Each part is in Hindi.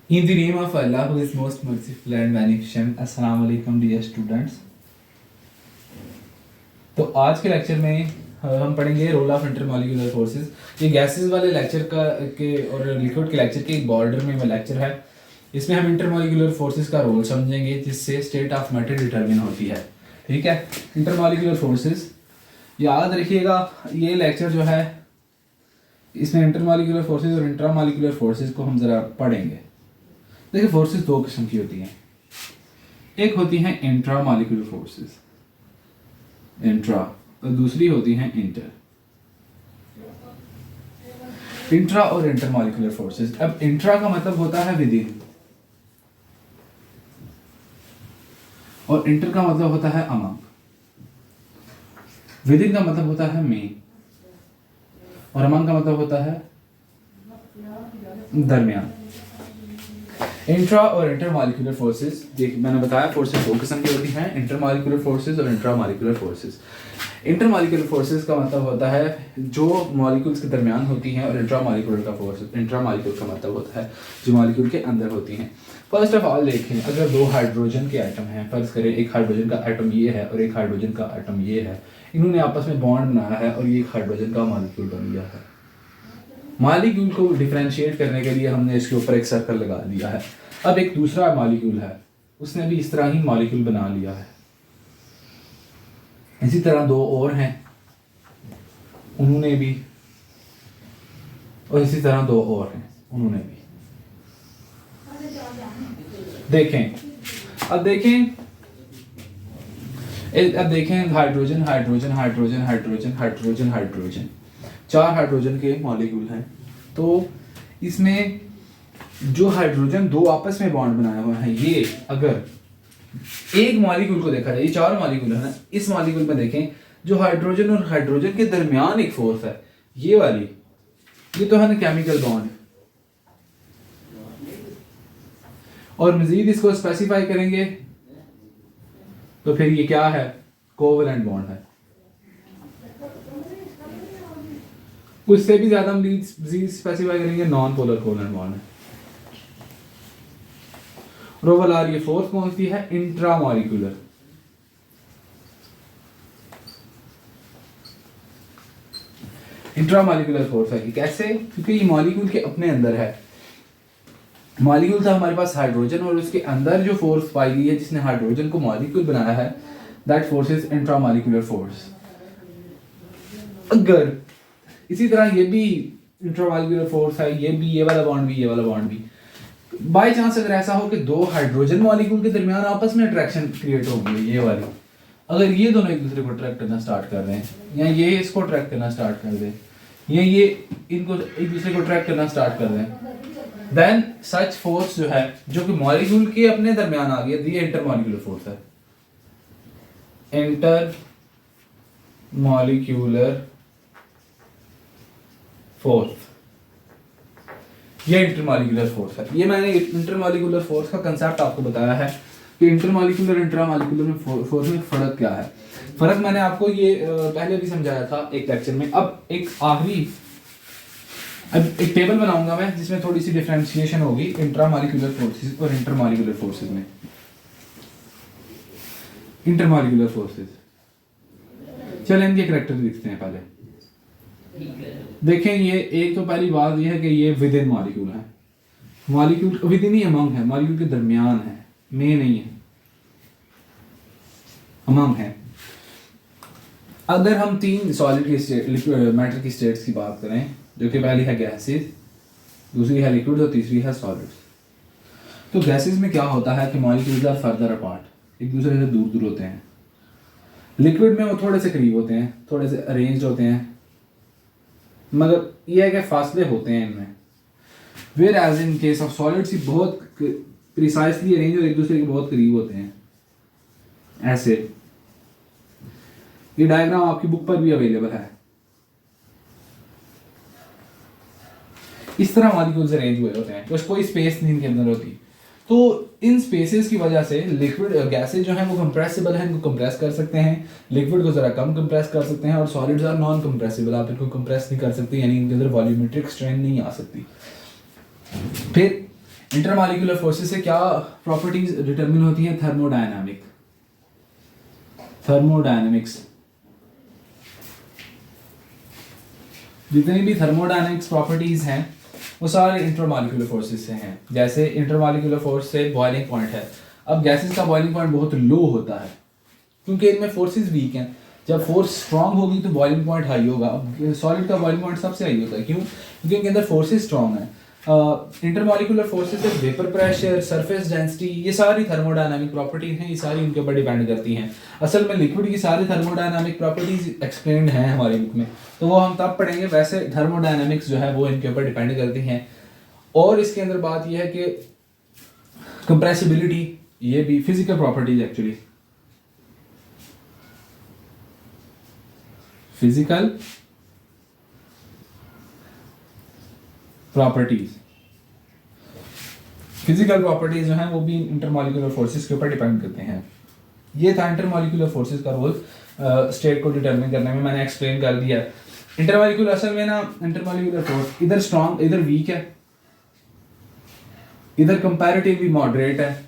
In the name of Allah, who is most merciful and beneficent, अस्सलाम वालेकुम डियर स्टूडेंट्स। तो आज के लेक्चर में हम पढ़ेंगे रोल ऑफ इंटरमॉलिक्यूलर फोर्सेस। ये गैसेस वाले लेक्चर का के और लिक्विड के लेक्चर के एक बॉर्डर में लेक्चर है। इसमें हम इंटरमॉलिक्यूलर फोर्सेस का रोल समझेंगे, जिससे स्टेट ऑफ मैटर डिटरमिन होती है। ठीक है, इंटरमॉलिक्यूलर फोर्सेस याद रखिएगा। ये लेक्चर जो है, इसमें इंटरमॉलिक्यूलर फोर्सेस और इंट्रामॉलिक्यूलर फोर्सेस को हम ज़रा पढ़ेंगे। देखिए, फोर्सेस दो किस्म की होती हैं। एक होती हैं इंट्रामॉलिक्यूलर फोर्सेस, इंट्रा, और दूसरी होती हैं इंटर। इंट्रा और इंटरमॉलिक्यूलर फोर्सेस। अब इंट्रा का मतलब होता है विद इन, और इंटर का मतलब होता है अमंग। विद इन का मतलब होता है में, और अमंग का मतलब होता है दरमियान। इंट्रा और इंटरमॉलिक्यूलर फोर्सेस, देखिए मैंने बताया फोर्सेस दो किस्म की होती हैं, इंटरमॉलिक्यूलर फोर्सेस और इंट्रामॉलिक्यूलर फोर्सेस। इंटरमॉलिक्यूलर फोर्सेस का मतलब होता है जो मॉलिक्यूल्स के दरमियान होती हैं, और इंट्रामॉलिक्यूलर का मतलब होता है जो मॉलिक्यूल के अंदर होती हैं। फर्स्ट ऑफ ऑल देखें, अगर दो हाइड्रोजन के एटम हैं, फर्ज करें एक हाइड्रोजन का एटम ये है और एक हाइड्रोजन का एटम ये है, इन्होंने आपस में बॉन्ड बनाया है और ये एक हाइड्रोजन का मॉलिक्यूल बन गया है। मॉलिक्यूल को डिफरेंशिएट करने के लिए हमने इसके ऊपर एक सर्कल लगा दिया है। अब एक दूसरा मॉलिक्यूल है, उसने भी इस तरह ही मॉलिक्यूल बना लिया है। इसी तरह दो और हैं, उन्होंने भी, और इसी तरह दो और हैं, उन्होंने भी। देखें, अब देखें hydrogen hydrogen hydrogen hydrogen hydrogen hydrogen, चार हाइड्रोजन के मॉलिक्यूल हैं। तो इसमें जो हाइड्रोजन दो आपस में बॉन्ड बनाया हुआ है, ये अगर एक मॉलिक्यूल को देखा जाए, ये चार मॉलिक्यूल है ना, इस मॉलिक्यूल में देखें जो हाइड्रोजन और हाइड्रोजन के दरमियान एक फोर्स है, ये वाली, ये तो है ना केमिकल बॉन्ड। और मजीद इसको स्पेसिफाई करेंगे तो फिर ये क्या है, कोवलेंट बॉन्ड है। उससे भी ज्यादा मजीद स्पेसिफाई करेंगे, नॉन पोलर कोवलेंट बॉन्ड है। रोवल आर, ये फोर्स कौन सी है, इंट्रामॉलिक्यूलर। इंट्रामॉलिक्यूलर फोर्स है। कैसे? क्योंकि ये मॉलिक्यूल के अपने अंदर है। मॉलिक्यूल था हमारे पास हाइड्रोजन, और उसके अंदर जो फोर्स पाई गई है जिसने हाइड्रोजन को मॉलिक्यूल बनाया है, that force is intramolecular force. अगर इसी तरह ये भी इंट्रामॉलिक्यूलर फोर्स है, ये भी, ये वाला बॉन्ड भी, ये वाला बॉन्ड भी, बाई चांस अगर ऐसा हो कि दो हाइड्रोजन मॉलिक्यूल के दरमियान आपस में अट्रैक्शन क्रिएट हो गई, ये वाली, अगर ये दोनों एक दूसरे को अट्रैक्ट करना स्टार्ट कर रहे हैं, या ये इसको अट्रैक्ट करना स्टार्ट कर दे, या ये इनको एक दूसरे को अट्रैक्ट करना स्टार्ट कर दें, देन सच फोर्स जो है, जो कि मॉलिक्यूल के अपने दरमियान आ गई, ये इंटरमॉलिक्यूलर फोर्स है। इंटर मॉलिक्यूलर फोर्स, ये इंटरमॉलिक्यूलर फोर्स है। ये मैंने इंटरमॉलिक्यूलर फोर्स का कंसेप्ट आपको बताया है कि इंटरमॉलिक्यूलर इंट्रामॉलिक्यूलर में फोर्स में फ़र्क क्या है। फ़र्क मैंने आपको ये पहले भी समझाया था एक लेक्चर में। अब एक टेबल बनाऊंगा मैं, जिसमें थोड़ी सी डिफरेंशिएशन होगी इंट्रामॉलिक्यूलर फोर्सेस और इंटरमॉलिक्यूलर फोर्सेस में। इंटरमॉलिक्यूलर फोर्सेस, चलें इनके करैक्टर लिखते हैं पहले। देखें, ये एक तो पहली बात ये है कि ये विद इन मॉलिक्यूल है। Molecule with in he among है, मॉलिक्यूल के दरमियान है, में नहीं है, अमंग है। अगर हम तीन सॉलिड की स्टेट, लिक्विड मैटर की स्टेट्स की बात करें, जो कि पहली है गैसेस, दूसरी है लिक्विड और तीसरी है सॉलिड्स। तो गैसेस में क्या होता है कि मॉलिक्यूल्स आर फर्दर अपार्ट, एक दूसरे से दूर दूर होते हैं। लिक्विड में वो थोड़े से करीब होते हैं, थोड़े से अरेंज्ड होते हैं, मगर यह है कि फासले होते हैं इनमें। Whereas in case of solids, बहुत प्रिसाइसली अरेंज और एक दूसरे के बहुत करीब होते हैं। ऐसे ये डायग्राम आपकी बुक पर भी अवेलेबल है। इस तरह मॉलिक्यूल्स अरेंज हुए होते हैं, तो कोई स्पेस नहीं इनके अंदर होती। तो इन स्पेसेस की वजह से लिक्विड गैसेज जो हैं वो कंप्रेसिबल हैं, इनको कंप्रेस कर सकते हैं। लिक्विड को ज़रा कम कंप्रेस कर सकते हैं, और सॉलिड्स आर नॉन कंप्रेसिबल, आप इनको कंप्रेस नहीं कर सकते, यानी इनके अंदर वॉल्यूमेट्रिक स्ट्रेन नहीं आ सकती। फिर इंटरमॉलिक्यूलर फोर्सेस से क्या प्रॉपर्टीज डिटरमिन होती हैं? थर्मोडायनामिक्स। जितनी भी थर्मोडायनामिक्स प्रॉपर्टीज हैं वो सारे इंटरमॉलिक्यूलर फोर्सेस से हैं। जैसे इंटरमॉलिक्यूलर फोर्स से बॉइलिंग पॉइंट है, अब गैसेस का बॉइलिंग पॉइंट बहुत लो होता है क्योंकि इनमें फोर्सेस वीक हैं। जब फोर्स स्ट्रांग होगी तो बॉइलिंग पॉइंट हाई होगा। अब सॉलिड का बॉइलिंग पॉइंट सबसे हाई होता है, क्यों? क्योंकि इनके अंदर फोर्सेस स्ट्रांग हैं। इंटरमॉलिक्यूलर फोर्सेस से वेपर प्रेशर, सरफेस डेंसिटी, ये सारी थर्मोडायनामिक प्रॉपर्टीज हैं, ये सारी इनके ऊपर डिपेंड करती हैं। असल में लिक्विड की सारी थर्मोडायनामिक प्रॉपर्टीज एक्सप्लेन्ड हैं हमारे बुक में, तो वो हम तब पढ़ेंगे। वैसे थर्मोडायनामिक्स जो है वो इनके ऊपर डिपेंड करती हैं। और इसके अंदर बात यह है कि कंप्रेसिबिलिटी, ये भी physical properties actually, physical properties जो हैं वो भी इंटरमॉलिक्यूलर फोर्सेस के ऊपर डिपेंड करते हैं। ये था इंटरमॉलिक्यूलर फोर्सेस का रोल स्टेट को डिटरमिन करने में, मैंने एक्सप्लेन कर दिया। इंटरमॉलिक्यूलर असल में ना, इंटरमॉलिक्यूलर फोर्स इधर स्ट्रांग इधर वीक है, इधर कंपैरेटिवली मॉडरेट है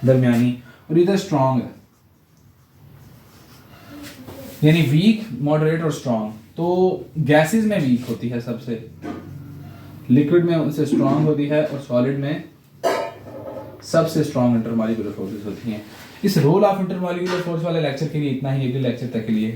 दरमियानी, और इधर स्ट्रांग है, यानी वीक, मॉडरेट और स्ट्रांग। तो गैसेस में वीक होती है सबसे, लिक्विड में उनसे स्ट्रांग होती है, और सॉलिड में सबसे स्ट्रांग इंटरमॉलिक्यूलर फोर्सेस होती हैं। इस रोल ऑफ इंटरमॉलिक्यूलर फोर्स वाले लेक्चर के लिए इतना ही, अगले लेक्चर तक के लिए